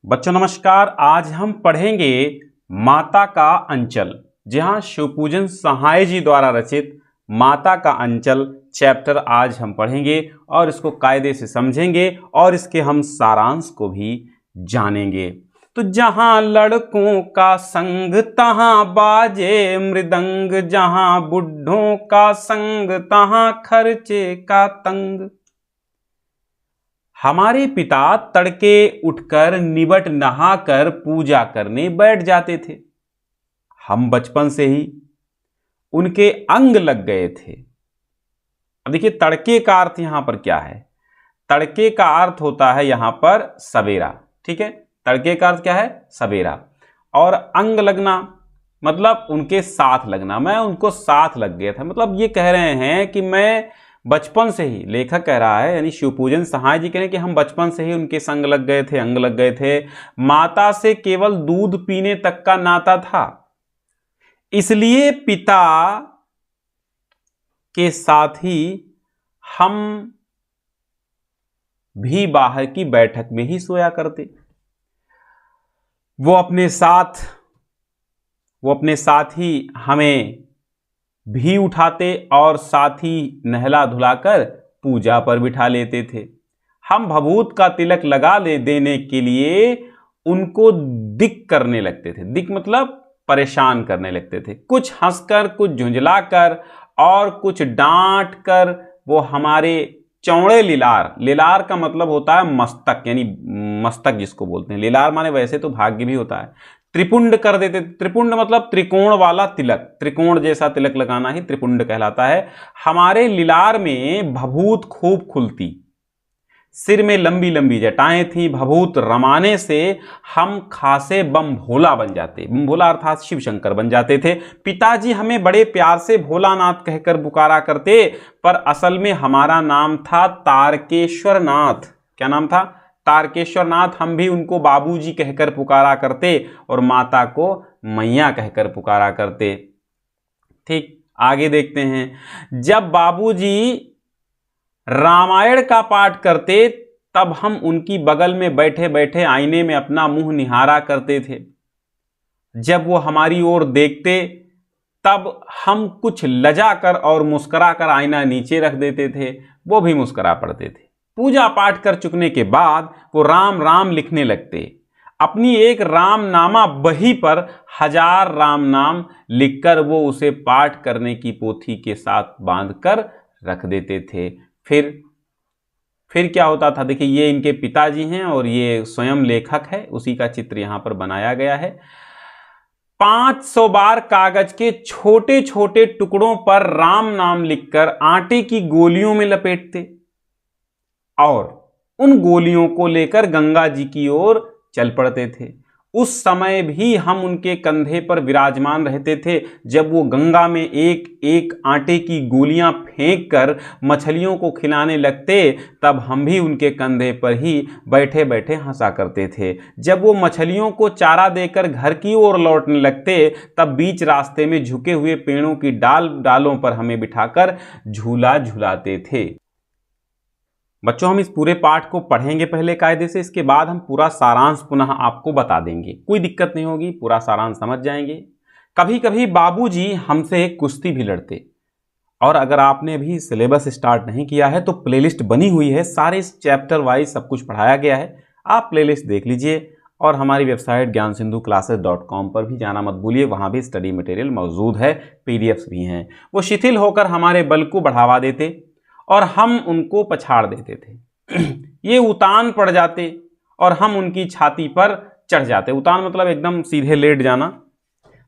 बच्चों नमस्कार। आज हम पढ़ेंगे माता का अंचल। जी हाँ, शिवपूजन सहाय जी द्वारा रचित माता का अंचल चैप्टर आज हम पढ़ेंगे और इसको कायदे से समझेंगे और इसके हम सारांश को भी जानेंगे। तो जहाँ लड़कों का संग तहाँ बाजे मृदंग, जहाँ बुढ़ों का संग तहाँ खर्चे का तंग। हमारे पिता तड़के उठकर निबट नहाकर पूजा करने बैठ जाते थे। हम बचपन से ही उनके अंग लग गए थे। अब देखिए, तड़के का अर्थ यहां पर क्या है? तड़के का अर्थ होता है यहां पर सवेरा। ठीक है, तड़के का अर्थ क्या है? सवेरा। और अंग लगना मतलब उनके साथ लगना। मैं उनको साथ लग गया था, मतलब ये कह रहे हैं कि मैं बचपन से ही, लेखक कह रहा है यानी शिवपूजन सहाय जी कह रहे हैं कि हम बचपन से ही उनके संग लग गए थे, अंग लग गए थे। माता से केवल दूध पीने तक का नाता था, इसलिए पिता के साथ ही हम भी बाहर की बैठक में ही सोया करते। वो अपने साथ ही हमें भी उठाते और साथ ही नहला धुलाकर पूजा पर बिठा लेते थे। हम भभूत का तिलक लगा देने के लिए उनको दिक करने लगते थे। दिक मतलब परेशान करने लगते थे। कुछ हंसकर, कुछ झुंझलाकर और कुछ डांट कर वो हमारे चौड़े लिलार का मतलब होता है मस्तक, यानी मस्तक जिसको बोलते हैं। लिलार माने वैसे तो भाग्य भी होता है। त्रिपुंड कर देते। त्रिपुंड मतलब त्रिकोण वाला तिलक, त्रिकोण जैसा तिलक लगाना ही त्रिपुंड कहलाता है। हमारे लिलार में भभूत खूब खुलती, सिर में लंबी लंबी जटाएं थी। भभूत रमाने से हम खासे बम भोला बन जाते। बम भोला अर्थात शिव शंकर बन जाते थे। पिताजी हमें बड़े प्यार से भोलानाथ कहकर पुकारा करते, पर असल में हमारा नाम था तारकेश्वर नाथ। क्या नाम था? तारकेश्वर नाथ। हम भी उनको बाबूजी कहकर पुकारा करते और माता को मैया कहकर पुकारा करते। ठीक, आगे देखते हैं। जब बाबूजी रामायण का पाठ करते तब हम उनकी बगल में बैठे बैठे आईने में अपना मुंह निहारा करते थे। जब वो हमारी ओर देखते तब हम कुछ लजा कर और मुस्कुरा कर आईना नीचे रख देते थे, वो भी मुस्कुरा पड़ते थे। पूजा पाठ कर चुकने के बाद वो राम राम लिखने लगते। अपनी एक रामनामा बही पर 1000 राम नाम लिखकर वो उसे पाठ करने की पोथी के साथ बांधकर रख देते थे। फिर क्या होता था? देखिए, ये इनके पिताजी हैं और ये स्वयं लेखक है, उसी का चित्र यहां पर बनाया गया है। 500 बार कागज के छोटे छोटे टुकड़ों पर राम नाम लिखकर आटे की गोलियों में लपेटते और उन गोलियों को लेकर गंगा जी की ओर चल पड़ते थे। उस समय भी हम उनके कंधे पर विराजमान रहते थे। जब वो गंगा में एक एक आटे की गोलियां फेंक कर मछलियों को खिलाने लगते तब हम भी उनके कंधे पर ही बैठे बैठे हंसा करते थे। जब वो मछलियों को चारा देकर घर की ओर लौटने लगते तब बीच रास्ते में झुके हुए पेड़ों की डालों पर हमें बिठाकर झूला झुलाते थे। बच्चों, हम इस पूरे पाठ को पढ़ेंगे पहले कायदे से, इसके बाद हम पूरा सारांश पुनः आपको बता देंगे। कोई दिक्कत नहीं होगी, पूरा सारांश समझ जाएंगे। कभी कभी बाबूजी हमसे कुश्ती भी लड़ते। और अगर आपने अभी सिलेबस स्टार्ट नहीं किया है तो प्लेलिस्ट बनी हुई है, सारे चैप्टर वाइज सब कुछ पढ़ाया गया है। आप प्लेलिस्ट देख लीजिए और हमारी वेबसाइट gyansindhuclasses.com पर भी जाना मत भूलिए, वहाँ भी स्टडी मटेरियल मौजूद है, PDFs भी हैं। वो शिथिल होकर हमारे बल को बढ़ावा देते और हम उनको पछाड़ देते थे। ये उतान पड़ जाते और हम उनकी छाती पर चढ़ जाते। उतान मतलब एकदम सीधे लेट जाना।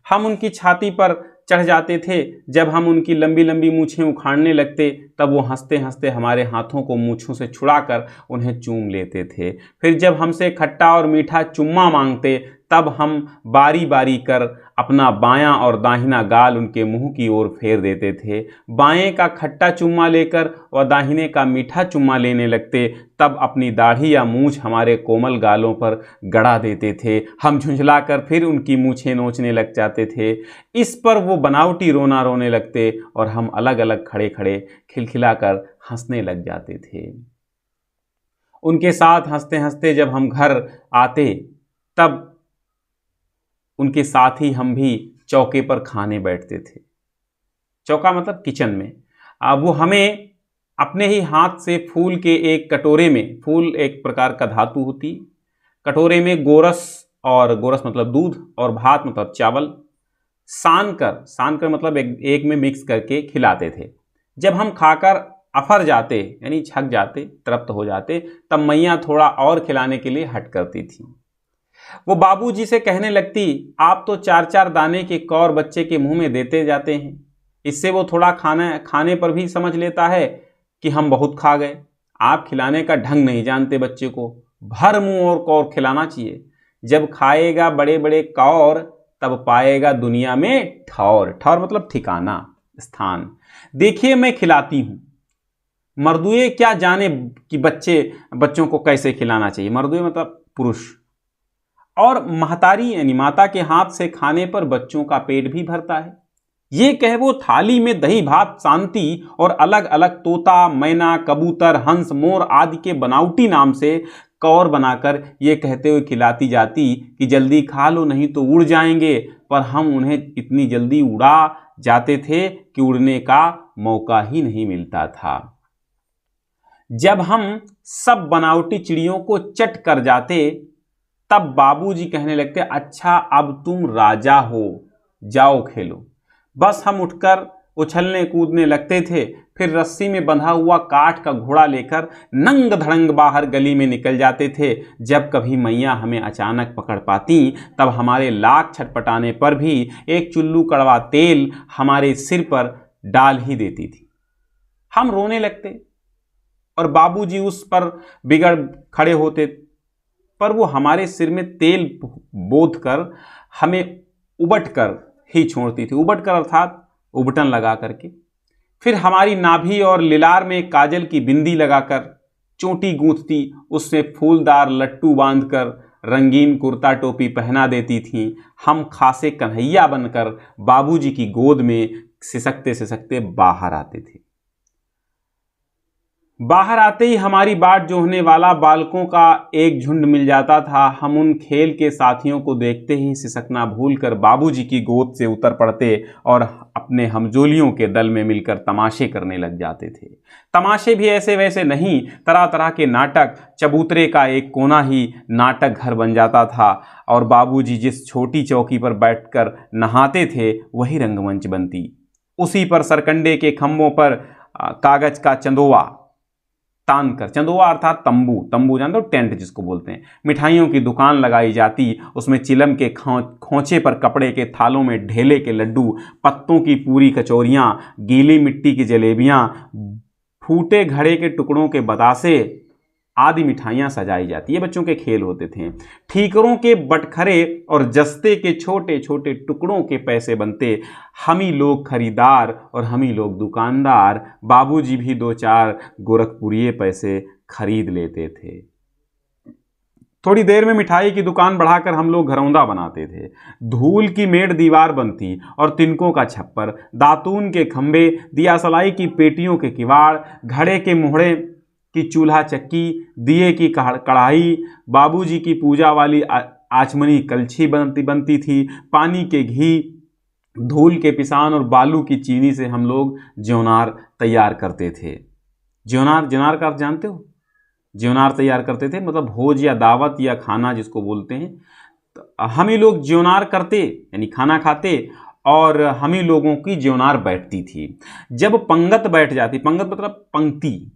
हम उनकी छाती पर चढ़ जाते थे। जब हम उनकी लंबी लंबी मूछें उखाड़ने लगते तब वो हंसते हंसते हमारे हाथों को मूछों से छुड़ाकर उन्हें चूम लेते थे। फिर जब हमसे खट्टा और मीठा चुम्मा मांगते तब हम बारी बारी कर अपना बायां और दाहिना गाल उनके मुंह की ओर फेर देते थे। बाएं का खट्टा चुम्मा लेकर और दाहिने का मीठा चुम्मा लेने लगते तब अपनी दाढ़ी या मूछ हमारे कोमल गालों पर गड़ा देते थे। हम झुंझलाकर फिर उनकी मूछें नोचने लग जाते थे। इस पर वो बनावटी रोना रोने लगते और हम अलग अलग खड़े खड़े खिलखिलाकर हंसने लग जाते थे। उनके साथ हंसते हंसते जब हम घर आते तब उनके साथ ही हम भी चौके पर खाने बैठते थे। चौका मतलब किचन में। वो हमें अपने ही हाथ से फूल के एक कटोरे में, फूल एक प्रकार का धातु होती, कटोरे में गोरस, और गोरस मतलब दूध, और भात मतलब चावल, सान कर मतलब एक में मिक्स करके खिलाते थे। जब हम खाकर अफर जाते यानी छक जाते, तृप्त हो जाते, तब मैया थोड़ा और खिलाने के लिए हट करती थी। वो बाबूजी से कहने लगती, आप तो 4-4 दाने के कौर बच्चे के मुंह में देते जाते हैं, इससे वो थोड़ा खाने पर भी समझ लेता है कि हम बहुत खा गए। आप खिलाने का ढंग नहीं जानते, बच्चे को भर मुंह और कौर खिलाना चाहिए। जब खाएगा बड़े बड़े कौर, तब पाएगा दुनिया में ठौर। ठौर मतलब ठिकाना, स्थान। देखिए मैं खिलाती हूं। मर्दुए क्या जाने कि बच्चों को कैसे खिलाना चाहिए। मर्दुए मतलब पुरुष। और महतारी यानी माता के हाथ से खाने पर बच्चों का पेट भी भरता है। ये कह वो थाली में दही भात शांति और अलग अलग तोता, मैना, कबूतर, हंस, मोर आदि के बनावटी नाम से कौर बनाकर ये कहते हुए खिलाती जाती कि जल्दी खा लो नहीं तो उड़ जाएंगे। पर हम उन्हें इतनी जल्दी उड़ा जाते थे कि उड़ने का मौका ही नहीं मिलता था। जब हम सब बनावटी चिड़ियों को चट कर जाते, तब बाबूजी कहने लगते, अच्छा अब तुम राजा हो, जाओ खेलो। बस हम उठकर उछलने कूदने लगते थे। फिर रस्सी में बंधा हुआ काठ का घोड़ा लेकर नंग धड़ंग बाहर गली में निकल जाते थे। जब कभी मैया हमें अचानक पकड़ पाती, तब हमारे लाख छटपटाने पर भी एक चुल्लू कड़वा तेल हमारे सिर पर डाल ही देती थी। हम रोने लगते और बाबूजी उस पर बिगड़ खड़े होते, पर वो हमारे सिर में तेल बोध कर हमें उबट कर ही छोड़ती थी। उबट कर अर्थात उबटन लगा करके। फिर हमारी नाभि और लिलार में काजल की बिंदी लगाकर चोटी गूंथती, उसमें फूलदार लट्टू बांधकर रंगीन कुर्ता टोपी पहना देती थी। हम खासे कन्हैया बनकर बाबूजी की गोद में सिसकते सिसकते बाहर आते थे। बाहर आते ही हमारी बाट जोहने वाला बालकों का एक झुंड मिल जाता था। हम उन खेल के साथियों को देखते ही सिसकना भूलकर बाबूजी की गोद से उतर पड़ते और अपने हमजोलियों के दल में मिलकर तमाशे करने लग जाते थे। तमाशे भी ऐसे वैसे नहीं, तरह तरह के नाटक। चबूतरे का एक कोना ही नाटक घर बन जाता था और बाबूजी जिस छोटी चौकी पर बैठकर नहाते थे, वही रंगमंच बनती। उसी पर सरकंडे के खंभों पर कागज का चंदोवा तान कर, चंदोवा अर्थात तंबू, तंबू जानते हो, टेंट जिसको बोलते हैं, मिठाइयों की दुकान लगाई जाती। उसमें चिलम के खोंचे पर कपड़े के थालों में ढेले के लड्डू, पत्तों की पूरी कचौरियाँ, गीली मिट्टी की जलेबियाँ, फूटे घड़े के टुकड़ों के बतासे आदि मिठाइयाँ सजाई जाती। ये बच्चों के खेल होते थे। ठीकरों के बटखरे और जस्ते के छोटे छोटे टुकड़ों के पैसे बनते। हम ही लोग खरीदार और हम ही लोग दुकानदार। बाबूजी भी 2-4 गोरखपुरिये पैसे खरीद लेते थे। थोड़ी देर में मिठाई की दुकान बढ़ाकर हम लोग घरौंदा बनाते थे। धूल की मेड़ दीवार बनती और तिनकों का छप्पर, दातून के खंभे, दिया सलाई की पेटियों के किवाड़, घड़े के मुहड़े की चूल्हा चक्की, दिए की कढ़ाई, बाबूजी की पूजा वाली आचमनी कलछी बनती थी। पानी के घी, धूल के पिसान और बालू की चीनी से हम लोग ज्योनार तैयार करते थे। ज्योनार का अर्थ जानते हो? ज्योनार तैयार करते थे मतलब भोज या दावत या खाना जिसको बोलते हैं। तो हम ही लोग ज्योनार करते यानी खाना खाते और हम ही लोगों की ज्योनार बैठती थी। जब पंगत बैठ जाती, पंगत मतलब पंक्ति,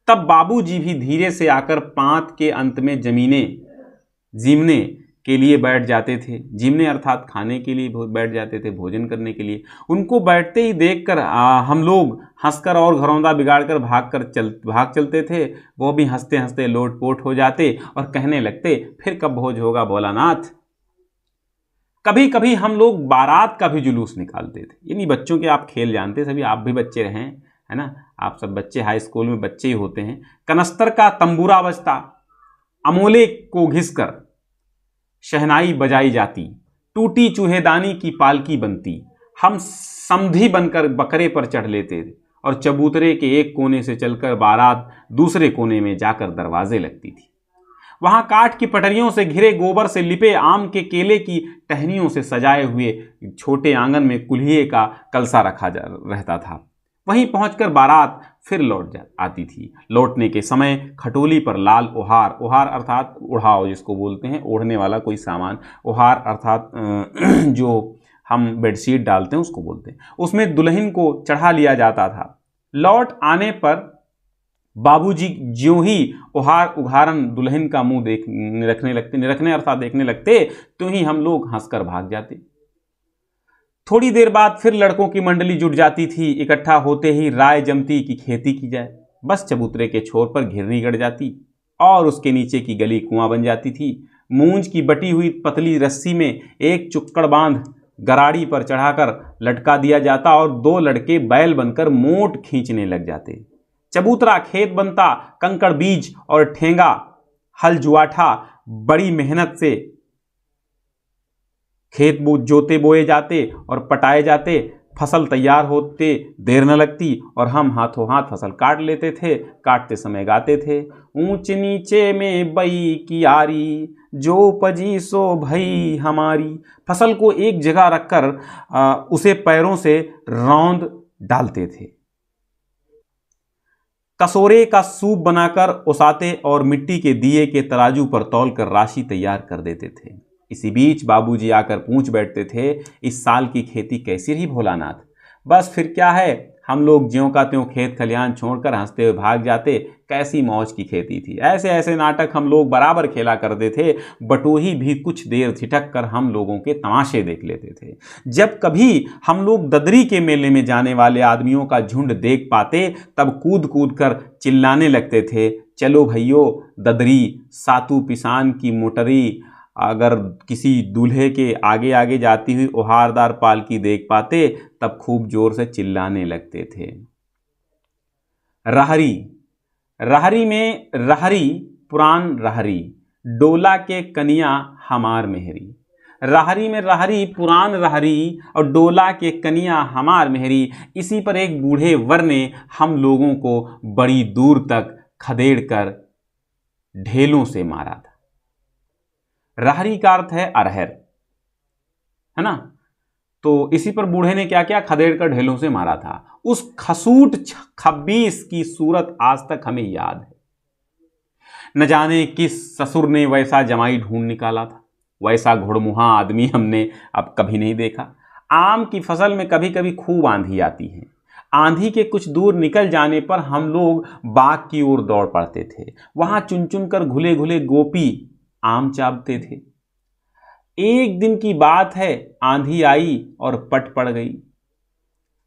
तब बाबूजी भी धीरे से आकर पांत के अंत में जीमने के लिए बैठ जाते थे। जीमने अर्थात खाने के लिए बैठ जाते थे, भोजन करने के लिए। उनको बैठते ही देखकर हम लोग हंसकर और घरौंदा बिगाड़कर भाग चलते थे। वो भी हंसते हंसते लोटपोट हो जाते और कहने लगते, फिर कब भोज होगा भोलानाथ। कभी कभी हम लोग बारात का भी जुलूस निकालते थे। यानी बच्चों के आप खेल जानते, सभी आप भी बच्चे रहे हैं, है ना, आप सब बच्चे हाई स्कूल में बच्चे ही होते हैं। कनस्तर का तंबूरा बजता, अमोले को घिसकर शहनाई बजाई जाती, टूटी चूहेदानी की पालकी बनती। हम समधी बनकर बकरे पर चढ़ लेते थे और चबूतरे के एक कोने से चलकर बारात दूसरे कोने में जाकर दरवाजे लगती थी। वहां काठ की पटरियों से घिरे, गोबर से लिपे, आम के केले की टहनियों से सजाए हुए छोटे आंगन में कुल्हिए का कलसा रखा रहता था। वहीं पहुंचकर बारात फिर लौट आती थी। लौटने के समय खटोली पर लाल ओहार, ओहार अर्थात ओढ़ाव जिसको बोलते हैं, ओढ़ने वाला कोई सामान, ओहार अर्थात जो हम बेडशीट डालते हैं उसको बोलते हैं, उसमें दुल्हन को चढ़ा लिया जाता था। लौट आने पर बाबूजी ज्यों ही ओहार उघारन दुल्हन का मुंह निरखने अर्थात देखने लगते, तो ही हम लोग हंसकर भाग जाते। थोड़ी देर बाद फिर लड़कों की मंडली जुट जाती थी। इकट्ठा होते ही राय जमती कि खेती की जाए। बस चबूतरे के छोर पर घिरनी गड़ जाती और उसके नीचे की गली कुआं बन जाती थी। मूंज की बटी हुई पतली रस्सी में एक चुक्कड़ बांध गराड़ी पर चढ़ाकर लटका दिया जाता और दो लड़के बैल बनकर मोट खींचने लग जाते। चबूतरा खेत बनता। कंकड़ बीज और ठेंगा हल जुआठा बड़ी मेहनत से खेत जोते बोए जाते और पटाए जाते। फसल तैयार होते देर न लगती और हम हाथों हाथ फसल काट लेते थे। काटते समय गाते थे, ऊंच नीचे में बई की यारी, जो उपजी सो भई हमारी। फसल को एक जगह रखकर उसे पैरों से रौंद डालते थे। कसोरे का सूप बनाकर उसाते और मिट्टी के दिए के तराजू पर तौलकर राशि तैयार कर देते थे। इसी बीच बाबूजी आकर पूछ बैठते थे, इस साल की खेती कैसी रही भोलानाथ? बस फिर क्या है, हम लोग ज्यों का त्यों खेत खलिहान छोड़कर हंसते हुए भाग जाते। कैसी मौज की खेती थी। ऐसे ऐसे नाटक हम लोग बराबर खेला करते थे। बटोही भी कुछ देर छिटक कर हम लोगों के तमाशे देख लेते थे। जब कभी हम लोग ददरी के मेले में जाने वाले आदमियों का झुंड देख पाते, तब कूद कूद कर चिल्लाने लगते थे, चलो भैयो ददरी, सातू पिसान की मोटरी। अगर किसी दूल्हे के आगे आगे जाती हुई ओहारदार पालकी देख पाते, तब खूब जोर से चिल्लाने लगते थे। रहरी, रहरी में रहरी पुरान रहरी, डोला के कनिया हमार मेहरी। रहरी में रहरी पुरान रहरी और डोला के कनिया हमार मेहरी। इसी पर एक बूढ़े वर ने हम लोगों को बड़ी दूर तक खदेड़ कर ढेलों से मारा था। रहरी का अर्थ है अरहर, है ना? तो इसी पर बूढ़े ने क्या किया, खदेड़ कर ढेलों से मारा था। उस खसूट खब्बीस की सूरत आज तक हमें याद है। न जाने किस ससुर ने वैसा जमाई ढूंढ निकाला था। वैसा घुड़मुहा आदमी हमने अब कभी नहीं देखा। आम की फसल में कभी कभी खूब आंधी आती है। आंधी के कुछ दूर निकल जाने पर हम लोग बाग की ओर दौड़ पड़ते थे। वहां चुन चुन कर घुले घुले गोपी आम चाबते थे। एक दिन की बात है, आंधी आई और पट पड़ गई।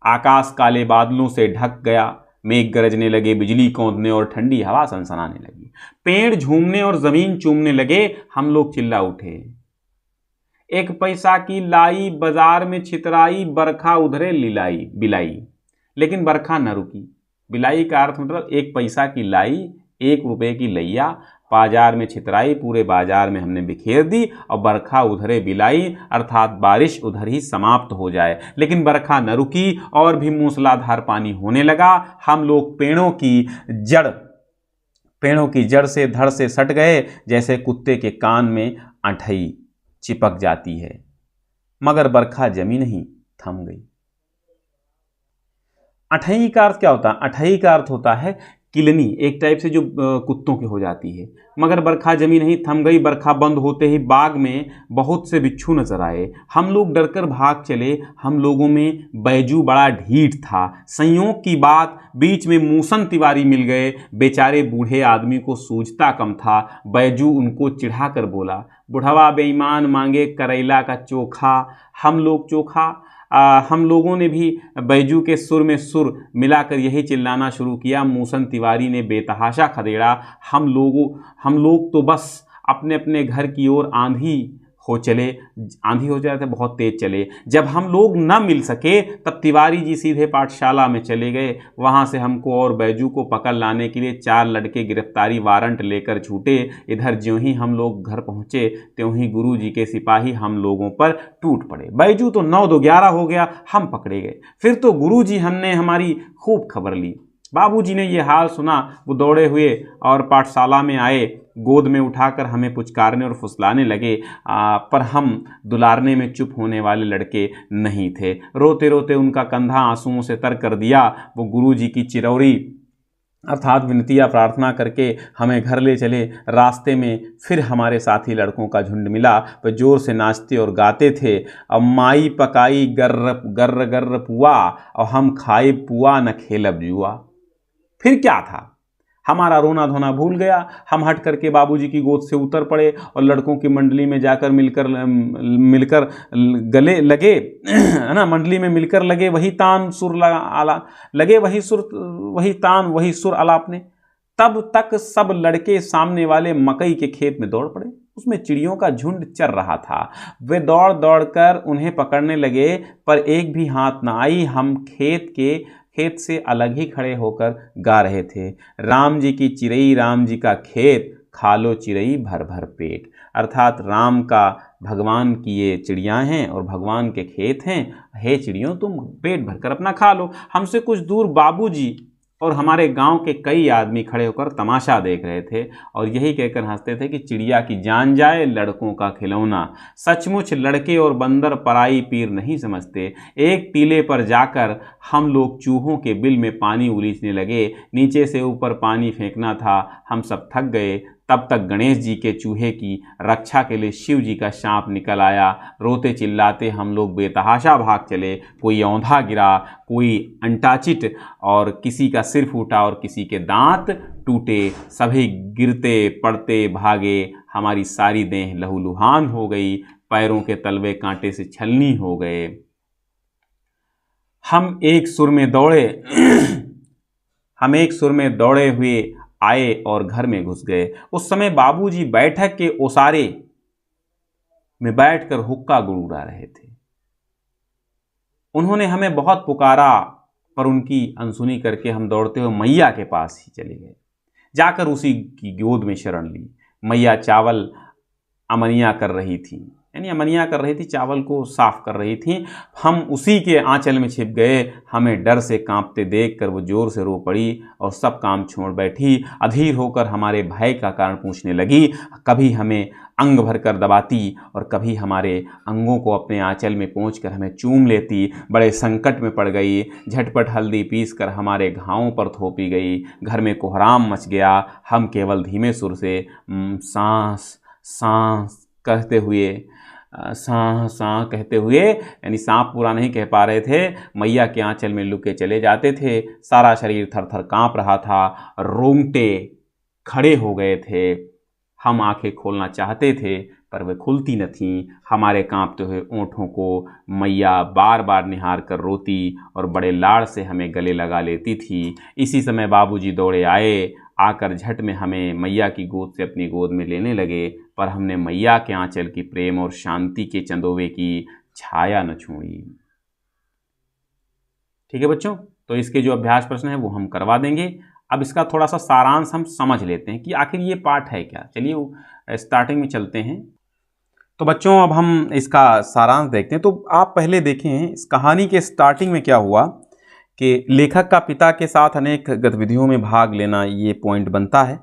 आकाश काले बादलों से ढक गया। मेघ गरजने लगे, बिजली कौंधने और ठंडी हवा सनसनाने लगी। पेड़ झूमने और जमीन चूमने लगे। हम लोग चिल्ला उठे, एक पैसा की लाई बाजार में छितराई, बरखा उधरे लिलाई बिलाई। लेकिन बरखा न रुकी। बिलाई का अर्थ मतलब एक पैसा की लाई, 1 रुपए की लैया बाजार में छितराई, पूरे बाजार में हमने बिखेर दी और बरखा उधरे बिलाई अर्थात बारिश उधर ही समाप्त हो जाए। लेकिन बरखा न रुकी और भी मूसलाधार पानी होने लगा। हम लोग पेड़ों की जड़ से धड़ से सट गए, जैसे कुत्ते के कान में अठई चिपक जाती है। मगर बरखा जमी नहीं, थम गई। अठई का अर्थ क्या होता है? अठई का अर्थ होता है किलनी, एक टाइप से जो कुत्तों की हो जाती है। मगर बरखा जमी नहीं, थम गई। बरखा बंद होते ही बाग में बहुत से बिच्छू नजर आए। हम लोग डरकर भाग चले। हम लोगों में बैजू बड़ा ढीठ था। संयोग की बात, बीच में मूसन तिवारी मिल गए। बेचारे बूढ़े आदमी को सूझता कम था। बैजू उनको चिढ़ा कर बोला, बुढ़वा बेईमान मांगे करैला का चोखा। हम लोगों ने भी बैजू के सुर में सुर मिलाकर यही चिल्लाना शुरू किया। मूसन तिवारी ने बेतहाशा खदेड़ा। हम लोग तो बस अपने अपने घर की ओर आंधी हो जाए थे, बहुत तेज चले। जब हम लोग न मिल सके तब तिवारी जी सीधे पाठशाला में चले गए। वहां से हमको और बैजू को पकड़ लाने के लिए 4 लड़के गिरफ्तारी वारंट लेकर छूटे। इधर ज्यों ही हम लोग घर पहुंचे, त्यों ही गुरु जी के सिपाही हम लोगों पर टूट पड़े। बैजू तो 9-2-11 हो गया, हम पकड़े गए। फिर तो गुरु जी हमने हमारी खूब खबर ली। बाबूजी ने ये हाल सुना, वो दौड़े हुए और पाठशाला में आए। गोद में उठाकर हमें पुचकारने और फुसलाने लगे, पर हम दुलारने में चुप होने वाले लड़के नहीं थे। रोते रोते उनका कंधा आंसुओं से तर कर दिया। वो गुरुजी की चिरौरी अर्थात विनती या प्रार्थना करके हमें घर ले चले। रास्ते में फिर हमारे साथी लड़कों का झुंड मिला। वे जोर से नाचते और गाते थे, अब माई पकाई गर्र गर्र गर्र पुआ, और हम खाए पुआ न खेलब जुआ। फिर क्या था, हमारा रोना धोना भूल गया। हम हट करके बाबूजी की गोद से उतर पड़े और लड़कों की मंडली में जाकर मिलकर गले लगे, है ना, मंडली में मिलकर लगे वही तान सुर आला लगे, वही तान वही सुर आलापने। तब तक सब लड़के सामने वाले मकई के खेत में दौड़ पड़े। उसमें चिड़ियों का झुंड चर रहा था। वे दौड़ दौड़ कर उन्हें पकड़ने लगे, पर एक भी हाथ न आई। हम खेत से अलग ही खड़े होकर गा रहे थे, राम जी की चिड़ई राम जी का खेत, खा लो चिड़ई भर भर पेट। अर्थात राम का भगवान की ये चिड़ियाँ हैं और भगवान के खेत हैं, हे चिड़ियों तुम पेट भरकर अपना खा लो। हमसे कुछ दूर बाबूजी और हमारे गांव के कई आदमी खड़े होकर तमाशा देख रहे थे और यही कहकर हंसते थे कि चिड़िया की जान जाए लड़कों का खिलौना। सचमुच लड़के और बंदर पराई पीर नहीं समझते। एक टीले पर जाकर हम लोग चूहों के बिल में पानी उलीचने लगे। नीचे से ऊपर पानी फेंकना था। हम सब थक गए। तब तक गणेश जी के चूहे की रक्षा के लिए शिव जी का सांप निकल आया। रोते चिल्लाते हम लोग बेतहाशा भाग चले। कोई औंधा गिरा, कोई अंटाचिट, और किसी का सिर फूटा और किसी के दांत टूटे। सभी गिरते पड़ते भागे। हमारी सारी देह लहूलुहान हो गई। पैरों के तलवे कांटे से छलनी हो गए। हम एक सुर में दौड़े हुए आए और घर में घुस गए। उस समय बाबूजी बैठक के ओसारे में बैठकर हुक्का गुड़गुड़ा रहे थे। उन्होंने हमें बहुत पुकारा, पर उनकी अनसुनी करके हम दौड़ते हुए मैया के पास ही चले गए। जाकर उसी की गोद में शरण ली। मैया चावल अमनिया कर रही थी, यानी अमनिया कर रही थी, चावल को साफ कर रही थी। हम उसी के आंचल में छिप गए। हमें डर से कांपते देखकर वो जोर से रो पड़ी और सब काम छोड़ बैठी। अधीर होकर हमारे भय का कारण पूछने लगी। कभी हमें अंग भर कर दबाती और कभी हमारे अंगों को अपने आंचल में पोंछकर हमें चूम लेती। बड़े संकट में पड़ गई। झटपट हल्दी पीस कर हमारे घावों पर थोपी गई। घर में कोहराम मच गया। हम केवल धीमे सुर से सांस सांस कहते हुए यानी सांप पूरा नहीं कह पा रहे थे, मैया के आंचल में लुके चले जाते थे। सारा शरीर थर थर कांप रहा था। रोंगटे खड़े हो गए थे। हम आंखें खोलना चाहते थे पर वे खुलती न थीं। हमारे कांपते हुए ओंठों को मैया बार बार निहार कर रोती और बड़े लाड़ से हमें गले लगा लेती थी। इसी समय बाबूजी दौड़े आए। आकर झट में हमें मैया की गोद से अपनी गोद में लेने लगे, पर हमने मैया के आंचल की प्रेम और शांति के चंदोवे की छाया न छोड़ी। ठीक है बच्चों, तो इसके जो अभ्यास प्रश्न है वो हम करवा देंगे। अब इसका थोड़ा सा सारांश हम समझ लेते हैं कि आखिर ये पाठ है क्या। चलिए स्टार्टिंग में चलते हैं। तो बच्चों अब हम इसका सारांश देखते हैं। तो आप पहले देखें इस कहानी के स्टार्टिंग में क्या हुआ कि लेखक का पिता के साथ अनेक गतिविधियों में भाग लेना, ये पॉइंट बनता है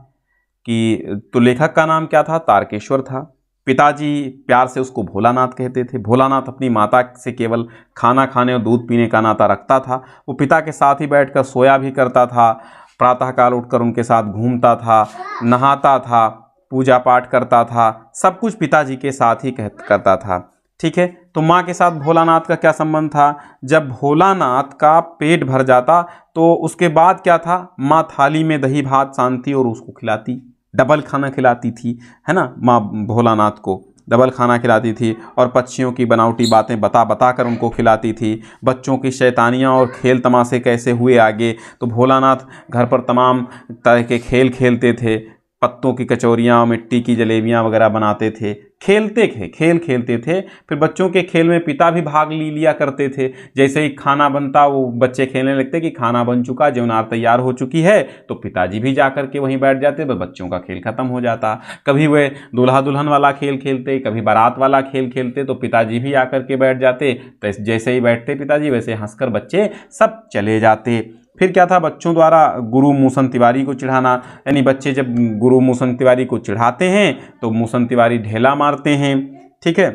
कि तो लेखक का नाम क्या था? तारकेश्वर था। पिताजी प्यार से उसको भोलानाथ कहते थे। भोलानाथ अपनी माता से केवल खाना खाने और दूध पीने का नाता रखता था। वो पिता के साथ ही बैठकर सोया भी करता था। प्रातःकाल उठकर उनके साथ घूमता था, नहाता था, पूजा पाठ करता था। सब कुछ पिताजी के साथ ही करता था। ठीक है, तो माँ के साथ भोलानाथ का क्या संबंध था? जब भोलानाथ का पेट भर जाता तो उसके बाद क्या था? माँ थाली में दही भात सानती और उसको खिलाती, डबल खाना खिलाती थी, है ना। माँ भोलानाथ को डबल खाना खिलाती थी और पक्षियों की बनावटी बातें बता कर उनको खिलाती थी। बच्चों की शैतानियाँ और खेल तमाशे कैसे हुए आगे, तो भोलानाथ घर पर तमाम तरह के खेल खेलते थे। पत्तों की कचौरियाँ, मिट्टी की जलेबियाँ वगैरह बनाते थे, खेल खेलते थे। फिर बच्चों के खेल में पिता भी भाग लिया करते थे। जैसे ही खाना बनता वो बच्चे खेलने लगते कि खाना बन चुका, जौनार तैयार हो चुकी है, तो पिताजी भी जा कर के वहीं बैठ जाते, तो बच्चों का खेल खत्म हो जाता। कभी वे दूल्हा दुल्हन वाला खेल खेलते, कभी बारात वाला खेल खेलते, तो पिताजी भी आकर के बैठ जाते। तो जैसे ही बैठते पिताजी वैसे हंसकर बच्चे सब चले जाते। फिर क्या था, बच्चों द्वारा गुरु मूसन तिवारी को चिढ़ाना, यानी बच्चे जब गुरु मूसन तिवारी को चिढ़ाते हैं तो मूसन तिवारी ढेला मारते हैं। ठीक है,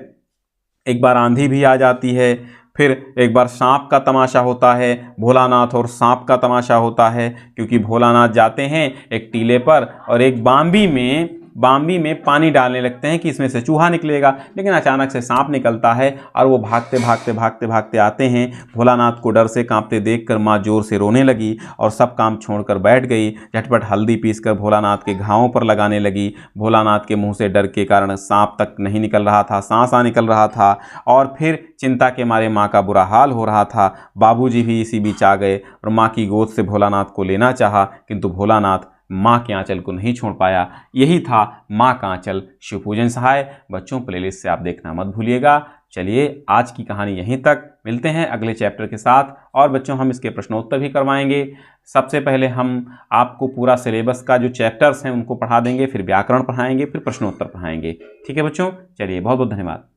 एक बार आंधी भी आ जाती है, फिर एक बार सांप का तमाशा होता है, भोलानाथ और सांप का तमाशा होता है, क्योंकि भोलानाथ जाते हैं एक टीले पर और एक बाम्बी में पानी डालने लगते हैं कि इसमें से चूहा निकलेगा, लेकिन अचानक से सांप निकलता है और वो भागते आते हैं। भोलानाथ को डर से कांपते देखकर माँ जोर से रोने लगी और सब काम छोड़कर बैठ गई। झटपट हल्दी पीसकर भोलानाथ के घावों पर लगाने लगी। भोलानाथ के मुंह से डर के कारण सांप तक नहीं निकल रहा था, सांस निकल रहा था और फिर चिंता के मारे माँ का बुरा हाल हो रहा था। बाबूजी भी इसी बीच आ गए और माँ की गोद से भोलानाथ को लेना चाहा, किंतु भोलानाथ माँ के आंचल को नहीं छोड़ पाया। यही था माँ का आंचल शिवपूजन सहाय। बच्चों, प्लेलिस्ट से आप देखना मत भूलिएगा। चलिए, आज की कहानी यहीं तक, मिलते हैं अगले चैप्टर के साथ। और बच्चों, हम इसके प्रश्नोत्तर भी करवाएंगे। सबसे पहले हम आपको पूरा सिलेबस का जो चैप्टर्स हैं उनको पढ़ा देंगे, फिर व्याकरण पढ़ाएंगे, फिर प्रश्नोत्तर पढ़ाएंगे। ठीक है बच्चों, चलिए, बहुत बहुत धन्यवाद।